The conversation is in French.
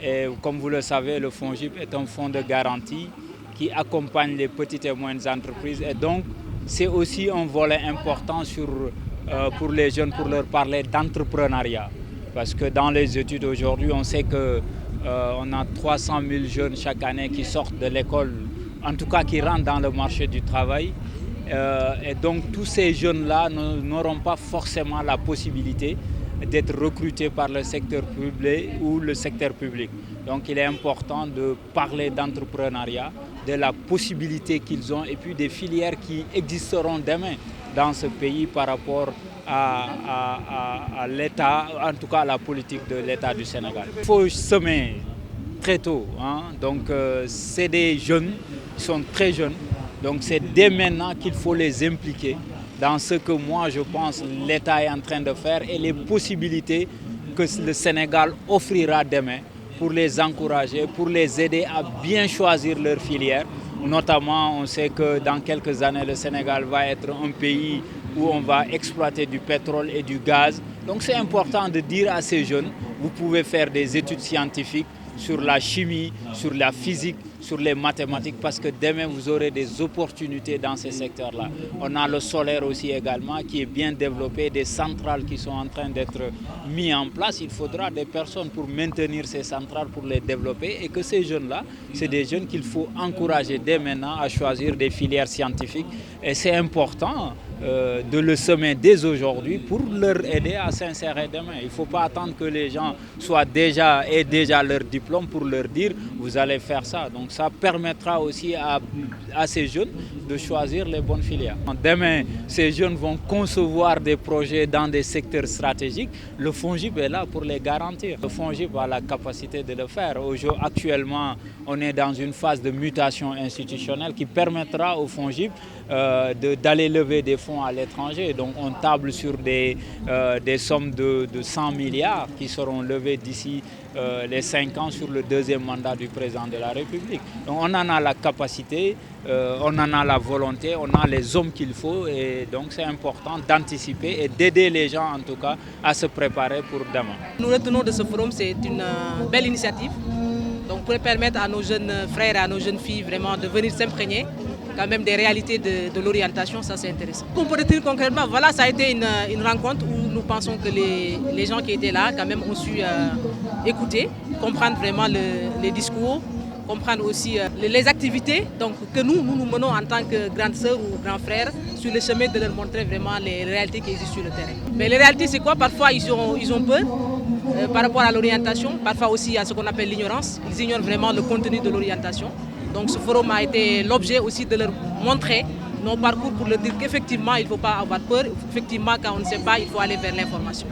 Et comme vous le savez, le FONGIP est un fonds de garantie qui accompagne les petites et moyennes entreprises. Et donc, c'est aussi un volet important pour les jeunes, pour leur parler d'entrepreneuriat. Parce que dans les études aujourd'hui, on sait qu'on a 300 000 jeunes chaque année qui sortent de l'école, en tout cas qui rentrent dans le marché du travail. Et donc tous ces jeunes-là n'auront pas forcément la possibilité d'être recrutés par le secteur privé ou le secteur public. Donc il est important de parler d'entrepreneuriat, de la possibilité qu'ils ont et puis des filières qui existeront demain dans ce pays par rapport à l'État, en tout cas à la politique de l'État du Sénégal. Il faut semer très tôt, hein. Donc c'est des jeunes, ils sont très jeunes, donc c'est dès maintenant qu'il faut les impliquer dans ce que moi je pense l'État est en train de faire et les possibilités que le Sénégal offrira demain pour les encourager, pour les aider à bien choisir leur filière. Notamment, on sait que dans quelques années, le Sénégal va être un pays où on va exploiter du pétrole et du gaz. Donc c'est important de dire à ces jeunes, vous pouvez faire des études scientifiques sur la chimie, sur la physique, sur les mathématiques, parce que demain vous aurez des opportunités dans ces secteurs-là. On a le solaire aussi également qui est bien développé, des centrales qui sont en train d'être mises en place. Il faudra des personnes pour maintenir ces centrales, pour les développer, et que ces jeunes-là, c'est des jeunes qu'il faut encourager dès maintenant à choisir des filières scientifiques. Et c'est important de le semer dès aujourd'hui pour leur aider à s'insérer demain. Il ne faut pas attendre que les gens aient déjà leur diplôme pour leur dire vous allez faire ça. Donc ça permettra aussi à ces jeunes de choisir les bonnes filières. Demain, ces jeunes vont concevoir des projets dans des secteurs stratégiques. Le FONGIP est là pour les garantir. Le FONGIP a la capacité de le faire. Actuellement, on est dans une phase de mutation institutionnelle qui permettra au FONGIP d'aller lever des fonds à l'étranger. Donc on table sur des sommes de 100 milliards qui seront levées d'ici les 5 ans sur le deuxième mandat du président de la République. Donc on en a la capacité, on en a la volonté, on a les hommes qu'il faut et donc c'est important d'anticiper et d'aider les gens en tout cas à se préparer pour demain. Nous retenons de ce forum, c'est une belle initiative donc pour permettre à nos jeunes frères et à nos jeunes filles vraiment de venir s'imprégner quand même des réalités de l'orientation, ça c'est intéressant. On peut retenir concrètement, voilà, ça a été une rencontre où nous pensons que les gens qui étaient là quand même ont su écouter, comprendre vraiment les discours, comprendre aussi les activités donc, que nous menons en tant que grandes sœurs ou grands frères sur le chemin de leur montrer vraiment les réalités qui existent sur le terrain. Mais les réalités c'est quoi? Parfois ils ont peur par rapport à l'orientation, parfois aussi à ce qu'on appelle l'ignorance. Ils ignorent vraiment le contenu de l'orientation. Donc ce forum a été l'objet aussi de leur montrer nos parcours pour leur dire qu'effectivement il ne faut pas avoir peur, effectivement quand on ne sait pas il faut aller vers l'information.